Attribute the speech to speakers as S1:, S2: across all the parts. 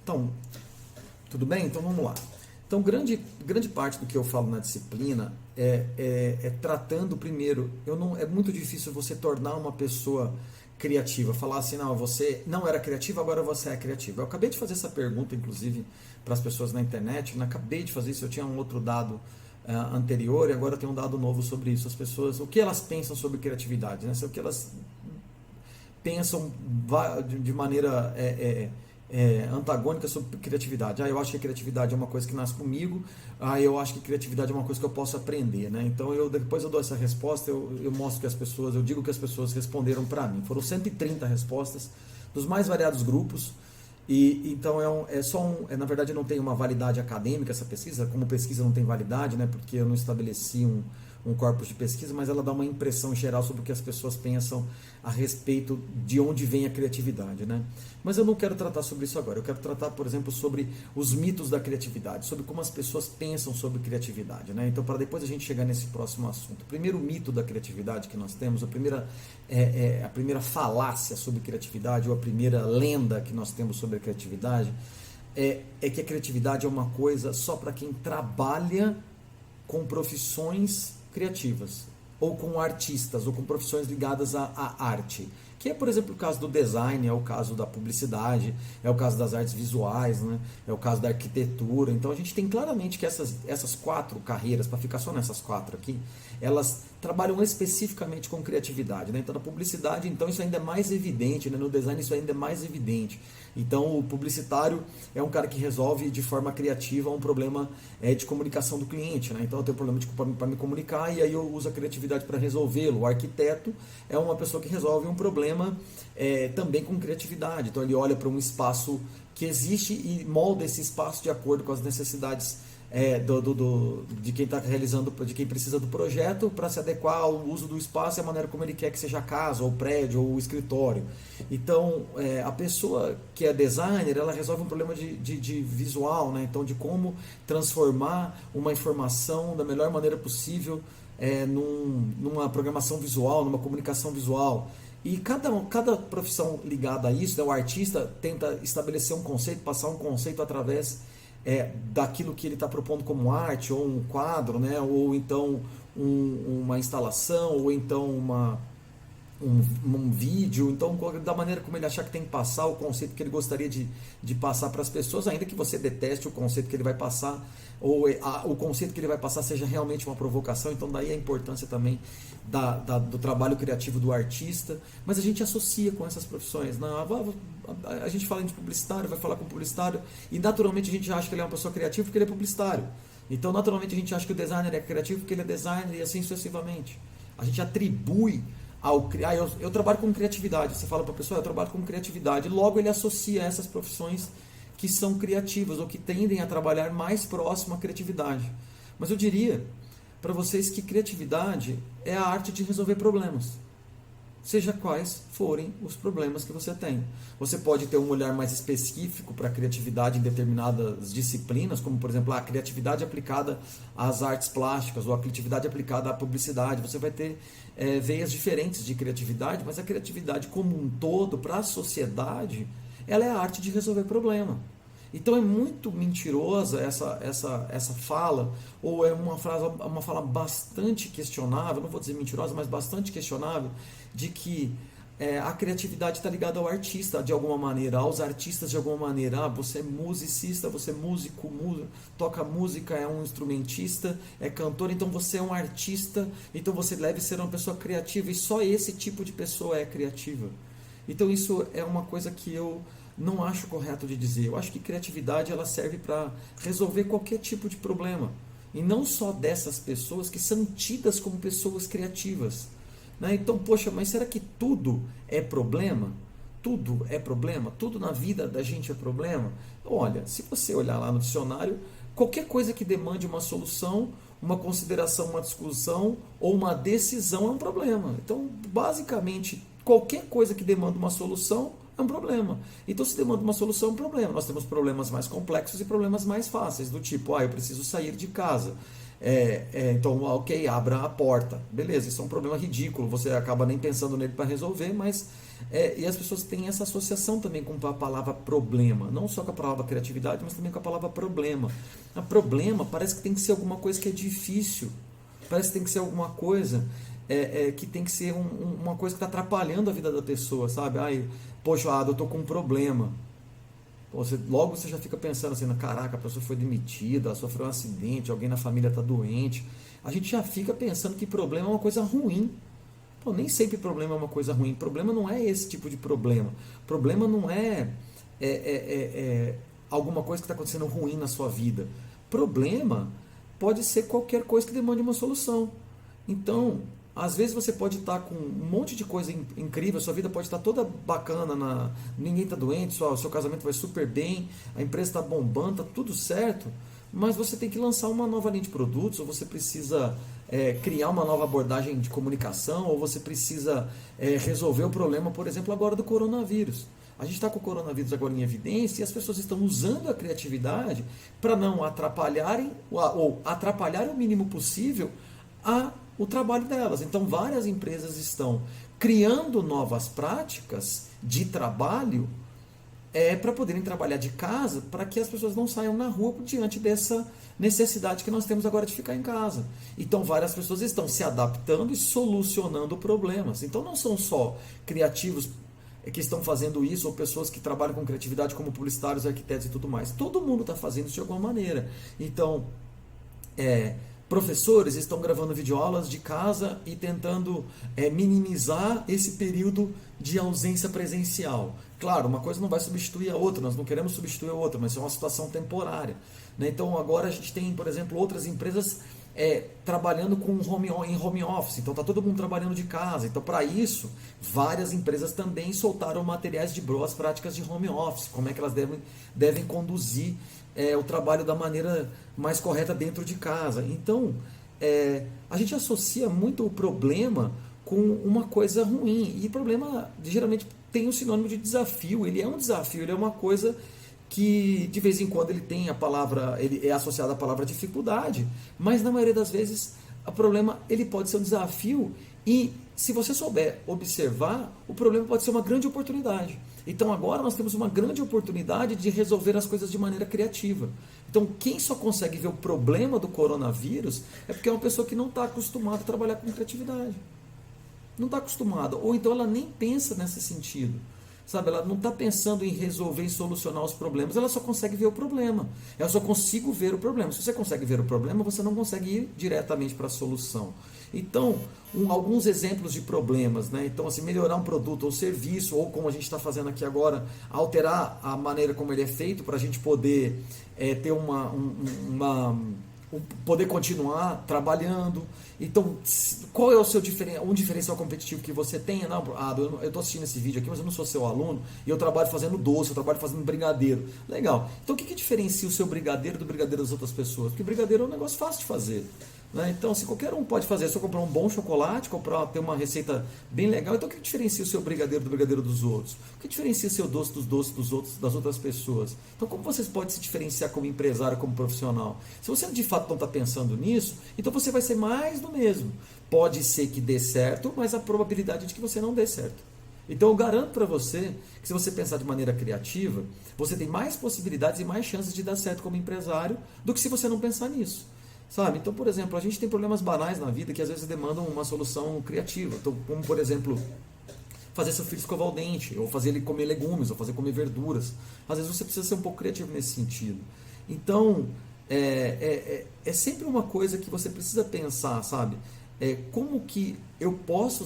S1: Então, tudo bem? Então vamos lá. Então, grande parte do que eu falo na disciplina é tratando primeiro. É muito difícil você tornar uma pessoa criativa, falar assim, não, você não era criativa, agora você é criativa. Eu acabei de fazer essa pergunta, inclusive, para as pessoas na internet, né? Acabei de fazer isso, eu tinha um outro dado anterior e agora eu tenho um dado novo sobre isso. As pessoas, o que elas pensam sobre criatividade, né? O que elas pensam de maneira antagônica sobre criatividade. Eu acho que a criatividade é uma coisa que nasce comigo, eu acho que criatividade é uma coisa que eu posso aprender, né? Então depois eu dou essa resposta, eu mostro que as pessoas, eu digo que as pessoas responderam para mim. Foram 130 respostas dos mais variados grupos. E então na verdade não tem uma validade acadêmica essa pesquisa, como pesquisa não tem validade, né? Porque eu não estabeleci um corpus de pesquisa, mas ela dá uma impressão geral sobre o que as pessoas pensam a respeito de onde vem a criatividade, né? Mas eu não quero tratar sobre isso agora. Eu quero tratar, por exemplo, sobre os mitos da criatividade, sobre como as pessoas pensam sobre criatividade, né? Então, para depois a gente chegar nesse próximo assunto. O primeiro mito da criatividade que nós temos, a primeira falácia sobre criatividade, ou a primeira lenda que nós temos sobre a criatividade, é que a criatividade é uma coisa só para quem trabalha com profissões criativas, ou com artistas, ou com profissões ligadas à arte, que é, por exemplo, o caso do design, é o caso da publicidade, é o caso das artes visuais, né? É o caso da arquitetura. Então a gente tem claramente que essas quatro carreiras, para ficar só nessas quatro aqui, elas trabalham especificamente com criatividade, né? Então na publicidade, então isso ainda é mais evidente, né? No design isso ainda é mais evidente. Então o publicitário é um cara que resolve de forma criativa um problema de comunicação do cliente, né? Então eu tenho um problema para me comunicar e aí eu uso a criatividade para resolvê-lo. O arquiteto é uma pessoa que resolve um problema também com criatividade. Então ele olha para um espaço que existe e molda esse espaço de acordo com as necessidades de quem está realizando, de quem precisa do projeto, para se adequar ao uso do espaço e a maneira como ele quer que seja a casa, ou o prédio, ou o escritório. Então, a pessoa que é designer, ela resolve um problema de visual, né? Então, de como transformar uma informação da melhor maneira possível numa programação visual, numa comunicação visual. E cada profissão ligada a isso, né, o artista tenta estabelecer um conceito, passar um conceito através daquilo que ele está propondo como arte, ou um quadro, né, ou então uma instalação, ou então um vídeo, então da maneira como ele achar que tem que passar o conceito que ele gostaria de passar para as pessoas, ainda que você deteste o conceito que ele vai passar, ou o conceito que ele vai passar seja realmente uma provocação. Então daí a importância também do trabalho criativo do artista. Mas a gente associa com essas profissões, né? A gente fala de publicitário, vai falar com publicitário, e naturalmente a gente acha que ele é uma pessoa criativa porque ele é publicitário. Então naturalmente a gente acha que o designer é criativo porque ele é designer, e assim sucessivamente. A gente atribui eu trabalho com criatividade. Você fala para a pessoa, eu trabalho com criatividade. Logo ele associa essas profissões que são criativas, ou que tendem a trabalhar mais próximo à criatividade. Mas eu diria para vocês que criatividade é a arte de resolver problemas, seja quais forem os problemas que você tem. Você pode ter um olhar mais específico para a criatividade em determinadas disciplinas, como por exemplo a criatividade aplicada às artes plásticas, ou a criatividade aplicada à publicidade. Você vai ter veias diferentes de criatividade, mas a criatividade como um todo, para a sociedade, ela é a arte de resolver problema. Então é muito mentirosa essa fala, ou é uma fala bastante questionável, não vou dizer mentirosa, mas bastante questionável, de que a criatividade está ligada ao artista de alguma maneira, aos artistas de alguma maneira. Você é musicista, você é músico, toca música, é um instrumentista, é cantor, então você é um artista, então você deve ser uma pessoa criativa, e só esse tipo de pessoa é criativa. Então isso é uma coisa que eu não acho correto de dizer. Eu acho que criatividade ela serve para resolver qualquer tipo de problema, e não só dessas pessoas que são tidas como pessoas criativas, né? Então, poxa, mas será que tudo é problema? Tudo é problema? Tudo na vida da gente é problema? Olha, se você olhar lá no dicionário, qualquer coisa que demande uma solução, uma consideração, uma discussão ou uma decisão é um problema. Então, basicamente, qualquer coisa que demanda uma solução é um problema. Então, se demanda uma solução, é um problema. Nós temos problemas mais complexos e problemas mais fáceis, do tipo, eu preciso sair de casa. Então, ok, abra a porta. Beleza, isso é um problema ridículo, você acaba nem pensando nele para resolver, mas E as pessoas têm essa associação também com a palavra problema, não só com a palavra criatividade, mas também com a palavra problema. A problema parece que tem que ser alguma coisa que é difícil, parece que tem que ser alguma coisa que tem que ser uma coisa que está atrapalhando a vida da pessoa, sabe? Ai, poxa, eu tô com um problema. Logo você já fica pensando assim, caraca, a pessoa foi demitida, ela sofreu um acidente, alguém na família está doente. A gente já fica pensando que problema é uma coisa ruim. Pô, nem sempre problema é uma coisa ruim. Problema não é esse tipo de problema. Problema não é alguma coisa que está acontecendo ruim na sua vida. Problema pode ser qualquer coisa que demande uma solução. Então, às vezes você pode estar com um monte de coisa incrível, sua vida pode estar toda bacana, ninguém está doente, seu casamento vai super bem, a empresa está bombando, está tudo certo, mas você tem que lançar uma nova linha de produtos, ou você precisa criar uma nova abordagem de comunicação, ou você precisa resolver o problema, por exemplo, agora do coronavírus. A gente está com o coronavírus agora em evidência e as pessoas estão usando a criatividade para não atrapalharem, ou atrapalhar o mínimo possível o trabalho delas. Então, várias empresas estão criando novas práticas de trabalho para poderem trabalhar de casa, para que as pessoas não saiam na rua diante dessa necessidade que nós temos agora de ficar em casa. Então, várias pessoas estão se adaptando e solucionando problemas. Então, não são só criativos que estão fazendo isso, ou pessoas que trabalham com criatividade como publicitários, arquitetos e tudo mais. Todo mundo está fazendo isso de alguma maneira. Então, professores estão gravando videoaulas de casa e tentando minimizar esse período de ausência presencial. Claro, uma coisa não vai substituir a outra, nós não queremos substituir a outra, mas é uma situação temporária. Né? Então agora a gente tem, por exemplo, outras empresas trabalhando em home office, então está todo mundo trabalhando de casa. Então, para isso, várias empresas também soltaram materiais de boas práticas de home office, como é que elas devem conduzir o trabalho da maneira mais correta dentro de casa. Então, a gente associa muito o problema com uma coisa ruim, e problema geralmente tem um sinônimo de desafio. Ele é um desafio, ele é uma coisa que de vez em quando ele é associado à palavra dificuldade, mas na maioria das vezes o problema ele pode ser um desafio, e se você souber observar, o problema pode ser uma grande oportunidade. Então agora nós temos uma grande oportunidade de resolver as coisas de maneira criativa. Então quem só consegue ver o problema do coronavírus é porque é uma pessoa que não está acostumada a trabalhar com criatividade. Não está acostumada, ou então ela nem pensa nesse sentido. Sabe, ela não está pensando em resolver e solucionar os problemas, ela só consegue ver o problema. Eu só consigo ver o problema. Se você consegue ver o problema, você não consegue ir diretamente para a solução. Então, alguns exemplos de problemas, né? Então, assim, melhorar um produto ou serviço, ou como a gente está fazendo aqui agora, alterar a maneira como ele é feito para a gente poder ter poder continuar trabalhando. Então, qual é o seu diferencial competitivo que você tem? Não, eu estou assistindo esse vídeo aqui, mas eu não sou seu aluno, e eu trabalho fazendo doce, eu trabalho fazendo brigadeiro. Legal. Então, o que diferencia o seu brigadeiro do brigadeiro das outras pessoas? Porque brigadeiro é um negócio fácil de fazer. Né? Então, se qualquer um pode fazer, se eu comprar um bom chocolate, ter uma receita bem legal, então o que diferencia o seu brigadeiro do brigadeiro dos outros? O que diferencia o seu doce dos doces dos outros, das outras pessoas? Então, como vocês podem se diferenciar como empresário, como profissional? Se você de fato não está pensando nisso, então você vai ser mais do mesmo. Pode ser que dê certo, mas a probabilidade é de que você não dê certo. Então eu garanto para você que se você pensar de maneira criativa, você tem mais possibilidades e mais chances de dar certo como empresário do que se você não pensar nisso. Sabe? Então, por exemplo, a gente tem problemas banais na vida que às vezes demandam uma solução criativa. Então, como, por exemplo, fazer seu filho escovar o dente, ou fazer ele comer legumes, ou fazer comer verduras. Às vezes você precisa ser um pouco criativo nesse sentido. Então, é sempre uma coisa que você precisa pensar, sabe? Como que eu posso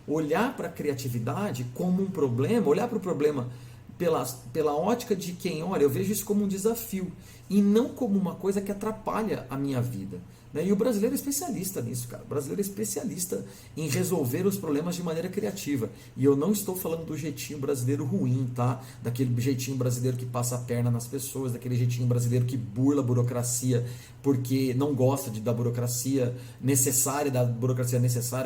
S1: olhar para a criatividade como um problema, olhar para o problema pela ótica de quem, olha, eu vejo isso como um desafio e não como uma coisa que atrapalha a minha vida. Né? E o brasileiro é especialista nisso, cara. O brasileiro é especialista em resolver os problemas de maneira criativa. E eu não estou falando do jeitinho brasileiro ruim, tá? Daquele jeitinho brasileiro que passa a perna nas pessoas, daquele jeitinho brasileiro que burla a burocracia porque não gosta da burocracia necessária,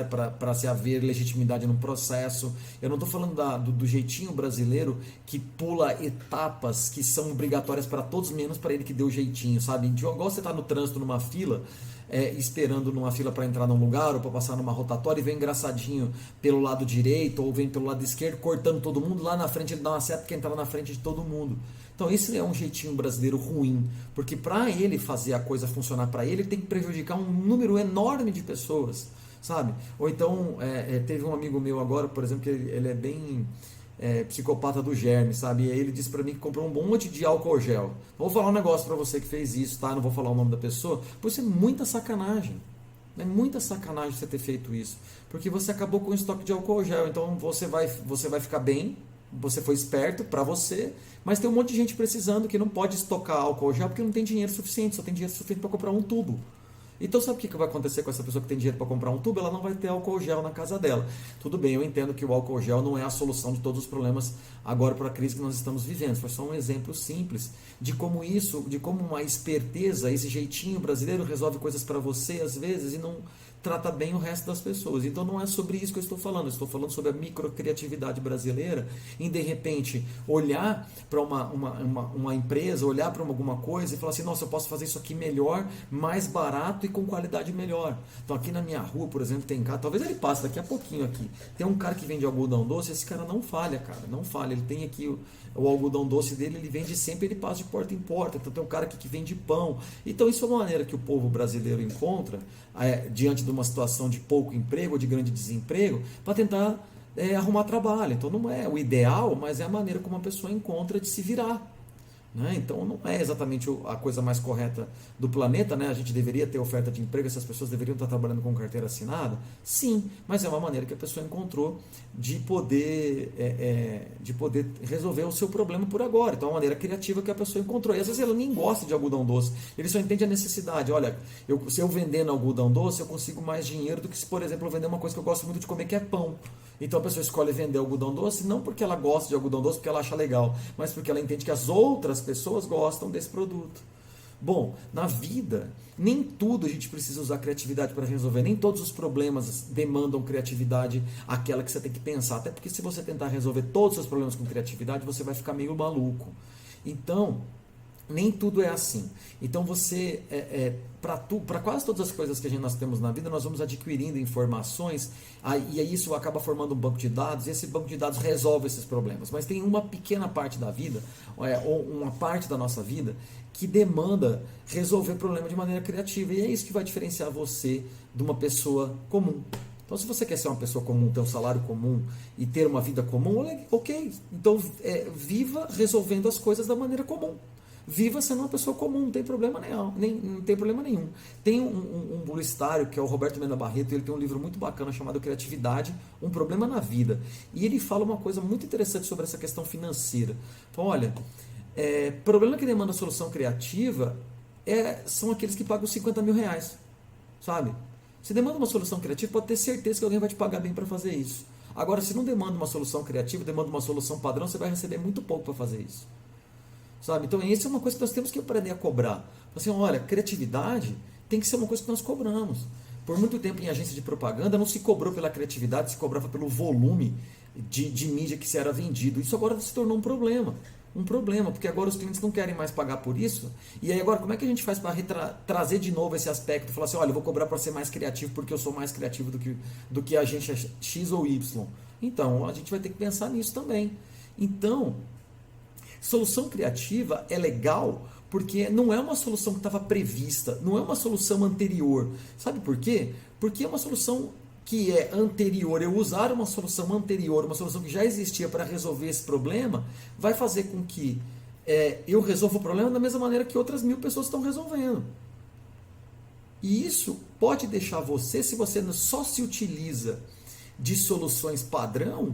S1: para se haver legitimidade num processo. Eu não estou falando do jeitinho brasileiro que pula etapas que são obrigatórias para todos, menos para ele que deu o jeitinho, sabe? Igual você está no trânsito numa fila, esperando numa fila para entrar num lugar ou para passar numa rotatória e vem engraçadinho pelo lado direito ou vem pelo lado esquerdo, cortando todo mundo, lá na frente ele dá uma seta que entra na frente de todo mundo. Então esse é um jeitinho brasileiro ruim, porque para ele fazer a coisa funcionar para ele, ele tem que prejudicar um número enorme de pessoas, sabe? Ou então, teve um amigo meu agora, por exemplo, que ele é bem psicopata do germe, sabe? E aí ele disse para mim que comprou um monte de álcool gel. Vou falar um negócio para você que fez isso, tá? Não vou falar o nome da pessoa, pois é muita sacanagem. É muita sacanagem você ter feito isso, porque você acabou com o estoque de álcool gel, então você vai ficar bem, você foi esperto para você, mas tem um monte de gente precisando que não pode estocar álcool gel porque não tem dinheiro suficiente, só tem dinheiro suficiente para comprar um tubo. Então sabe o que vai acontecer com essa pessoa que tem dinheiro para comprar um tubo? Ela não vai ter álcool gel na casa dela. Tudo bem, eu entendo que o álcool gel não é a solução de todos os problemas agora para a crise que nós estamos vivendo. Foi só um exemplo simples de como uma esperteza, esse jeitinho brasileiro resolve coisas para você às vezes e não trata bem o resto das pessoas. Então não é sobre isso que eu estou falando. Eu estou falando sobre a microcriatividade brasileira em de repente olhar para uma empresa, olhar para alguma coisa e falar assim, nossa, eu posso fazer isso aqui melhor, mais barato e com qualidade melhor. Então aqui na minha rua, por exemplo, tem cara, talvez ele passe daqui a pouquinho aqui, tem um cara que vende algodão doce, esse cara não falha, cara, não falha. Ele tem aqui o algodão doce dele, ele vende sempre, ele passa de porta em porta. Então tem um cara aqui que vende pão. Então isso é uma maneira que o povo brasileiro encontra diante de uma situação de pouco emprego ou de grande desemprego para tentar arrumar trabalho. Então não é o ideal, mas é a maneira como a pessoa encontra de se virar. Né? Então não é exatamente a coisa mais correta do planeta, né? A gente deveria ter oferta de emprego, essas pessoas deveriam estar trabalhando com carteira assinada? Sim, mas é uma maneira que a pessoa encontrou de poder resolver o seu problema por agora. Então é uma maneira criativa que a pessoa encontrou. E às vezes ela nem gosta de algodão doce, ele só entende a necessidade. Olha, se eu vendendo algodão doce, eu consigo mais dinheiro do que se, por exemplo, eu vender uma coisa que eu gosto muito de comer, que é pão. Então a pessoa escolhe vender algodão doce não porque ela gosta de algodão doce, porque ela acha legal, mas porque ela entende que as outras pessoas gostam desse produto. Bom, na vida, nem tudo a gente precisa usar criatividade para resolver, nem todos os problemas demandam criatividade, aquela que você tem que pensar, até porque se você tentar resolver todos os seus problemas com criatividade, você vai ficar meio maluco. Então, nem tudo é assim. Então você, para quase todas as coisas que nós temos na vida, nós vamos adquirindo informações, e aí isso acaba formando um banco de dados, e esse banco de dados resolve esses problemas. Mas tem uma pequena parte da vida, ou uma parte da nossa vida, que demanda resolver problema de maneira criativa, e é isso que vai diferenciar você de uma pessoa comum. Então, se você quer ser uma pessoa comum, ter um salário comum e ter uma vida comum, ok. Então, viva resolvendo as coisas da maneira comum. Viva sendo uma pessoa comum, não tem problema não tem problema nenhum. Tem um publicitário que é o Roberto Mena Barreto, ele tem um livro muito bacana chamado Criatividade, um Problema na Vida. E ele fala uma coisa muito interessante sobre essa questão financeira. Então, olha, problema que demanda solução criativa são aqueles que pagam 50 mil reais, sabe? Se demanda uma solução criativa, pode ter certeza que alguém vai te pagar bem para fazer isso. Agora, se não demanda uma solução criativa, demanda uma solução padrão, você vai receber muito pouco para fazer isso. Sabe? Então, isso é uma coisa que nós temos que aprender a cobrar. Assim, olha, criatividade tem que ser uma coisa que nós cobramos. Por muito tempo em agência de propaganda não se cobrou pela criatividade, se cobrava pelo volume de mídia que se era vendido. Isso agora se tornou um problema. Um problema, porque agora os clientes não querem mais pagar por isso. E aí agora, como é que a gente faz para trazer de novo esse aspecto? Falar assim, olha, eu vou cobrar para ser mais criativo porque eu sou mais criativo do que a agência X ou Y. Então, a gente vai ter que pensar nisso também. Então, solução criativa é legal porque não é uma solução que estava prevista, não é uma solução anterior. Sabe por quê? Porque é uma solução que é anterior. Eu usar uma solução anterior, uma solução que já existia para resolver esse problema, vai fazer com que eu resolva o problema da mesma maneira que outras 1000 pessoas estão resolvendo. E isso pode deixar você, se você só se utiliza de soluções padrão,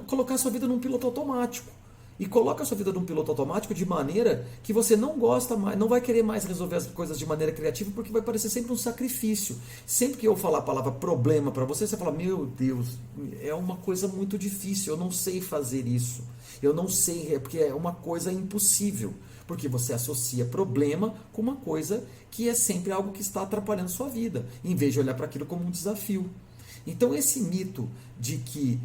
S1: colocar a sua vida num piloto automático. E coloca a sua vida num piloto automático de maneira que você não gosta mais, não vai querer mais resolver as coisas de maneira criativa, porque vai parecer sempre um sacrifício. Sempre que eu falar a palavra problema para você, você fala, meu Deus, é uma coisa muito difícil, eu não sei fazer isso. Eu não sei, porque é uma coisa impossível. Porque você associa problema com uma coisa que é sempre algo que está atrapalhando sua vida, em vez de olhar para aquilo como um desafio. Então esse mito de que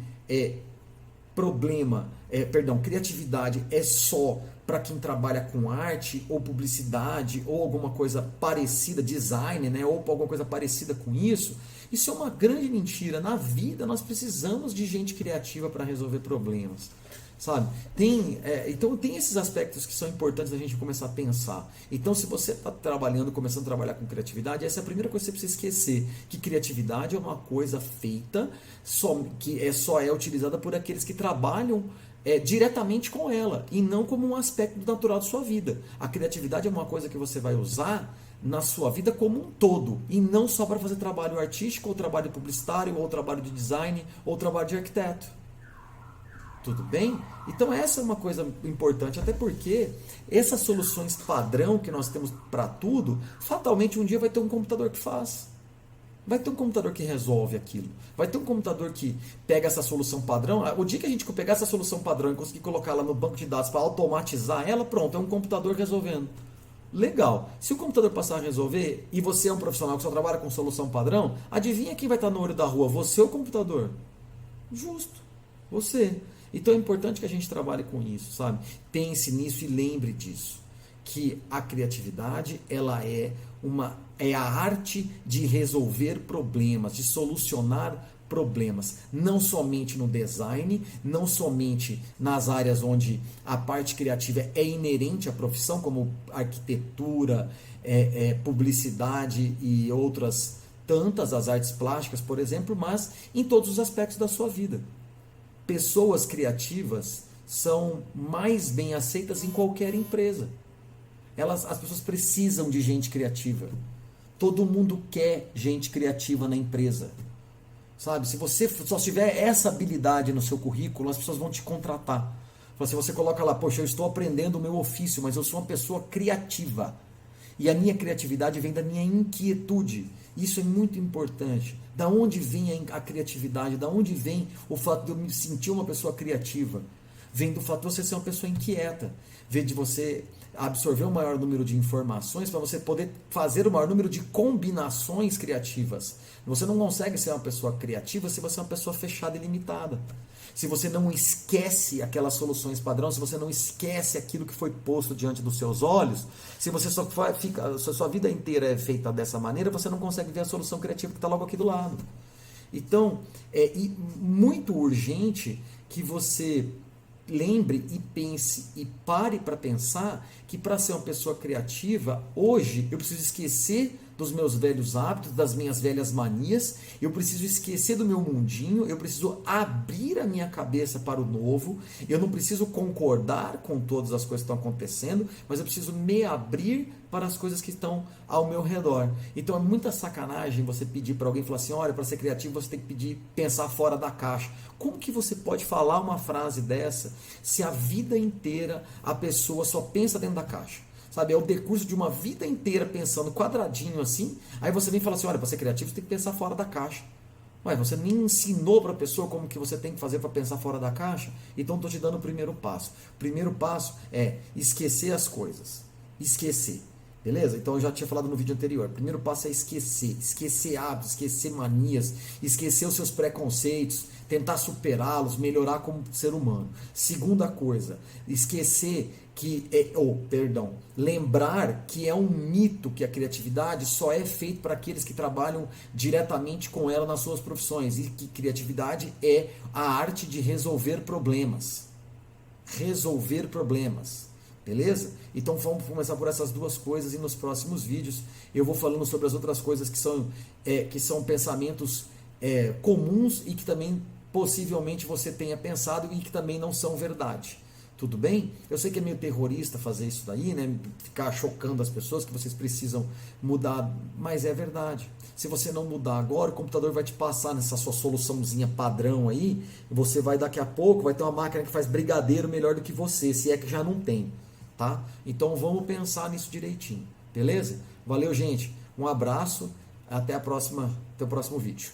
S1: criatividade é só para quem trabalha com arte ou publicidade ou alguma coisa parecida, design, né, ou alguma coisa parecida com isso, isso é uma grande mentira. Na vida nós precisamos de gente criativa para resolver problemas, sabe? Então tem esses aspectos que são importantes a gente começar a pensar. Então se você está começando a trabalhar com criatividade, essa é a primeira coisa que você precisa esquecer, que criatividade é uma coisa feita, só é utilizada por aqueles que trabalham diretamente com ela, e não como um aspecto natural da sua vida. A criatividade é uma coisa que você vai usar na sua vida como um todo, e não só para fazer trabalho artístico, ou trabalho publicitário, ou trabalho de design, ou trabalho de arquiteto. Tudo bem? Então essa é uma coisa importante, até porque essas soluções padrão que nós temos para tudo, fatalmente um dia vai ter um computador que faz. Vai ter um computador que resolve aquilo. Vai ter um computador que pega essa solução padrão. O dia que a gente pegar essa solução padrão e conseguir colocar ela no banco de dados para automatizar ela, pronto, é um computador resolvendo. Legal. Se o computador passar a resolver e você é um profissional que só trabalha com solução padrão, adivinha quem vai estar no olho da rua? Você ou o computador? Justo. Você. Então é importante que a gente trabalhe com isso, sabe? Pense nisso e lembre disso. Que a criatividade, ela é a arte de resolver problemas, de solucionar problemas, não somente no design, não somente nas áreas onde a parte criativa é inerente à profissão, como arquitetura, publicidade e outras tantas, as artes plásticas, por exemplo, mas em todos os aspectos da sua vida. Pessoas criativas são mais bem aceitas em qualquer empresa. As pessoas precisam de gente criativa. Todo mundo quer gente criativa na empresa. Sabe? Se você só tiver essa habilidade no seu currículo, as pessoas vão te contratar. Se você coloca lá, poxa, eu estou aprendendo o meu ofício, mas eu sou uma pessoa criativa. E a minha criatividade vem da minha inquietude. Isso é muito importante. Da onde vem a criatividade? Da onde vem o fato de eu me sentir uma pessoa criativa? Vem do fato de você ser uma pessoa inquieta. Vem de você absorver o maior número de informações para você poder fazer o maior número de combinações criativas. Você não consegue ser uma pessoa criativa se você é uma pessoa fechada e limitada. Se você não esquece aquelas soluções padrão, se você não esquece aquilo que foi posto diante dos seus olhos, se você sua vida inteira é feita dessa maneira, você não consegue ver a solução criativa que está logo aqui do lado. Então, é muito urgente que você lembre e pense e pare para pensar que para ser uma pessoa criativa, hoje eu preciso esquecer dos meus velhos hábitos, das minhas velhas manias, eu preciso esquecer do meu mundinho, eu preciso abrir a minha cabeça para o novo, eu não preciso concordar com todas as coisas que estão acontecendo, mas eu preciso me abrir para as coisas que estão ao meu redor. Então é muita sacanagem você pedir para alguém, falar assim, olha, para ser criativo você tem que pensar fora da caixa. Como que você pode falar uma frase dessa se a vida inteira a pessoa só pensa dentro da caixa? Sabe, é o decurso de uma vida inteira pensando quadradinho assim, aí você vem e fala assim, olha, para ser criativo você tem que pensar fora da caixa. Ué, você nem ensinou para a pessoa como que você tem que fazer para pensar fora da caixa? Então estou te dando o primeiro passo. O primeiro passo é esquecer as coisas. Esquecer. Beleza? Então eu já tinha falado no vídeo anterior. O primeiro passo é esquecer. Esquecer hábitos, esquecer manias, esquecer os seus preconceitos, tentar superá-los, melhorar como ser humano. Segunda coisa, esquecer lembrar que é um mito que a criatividade só é feita para aqueles que trabalham diretamente com ela nas suas profissões, e que criatividade é a arte de resolver problemas. Resolver problemas. Beleza? Então vamos começar por essas duas coisas, e nos próximos vídeos eu vou falando sobre as outras coisas que são pensamentos comuns e que também possivelmente você tenha pensado e que também não são verdade. Tudo bem? Eu sei que é meio terrorista fazer isso daí, né? Ficar chocando as pessoas que vocês precisam mudar, mas é verdade. Se você não mudar agora, o computador vai te passar nessa sua soluçãozinha padrão aí, e você vai daqui a pouco, vai ter uma máquina que faz brigadeiro melhor do que você, se é que já não tem, tá? Então vamos pensar nisso direitinho, beleza? Valeu, gente. Um abraço, até o próximo vídeo.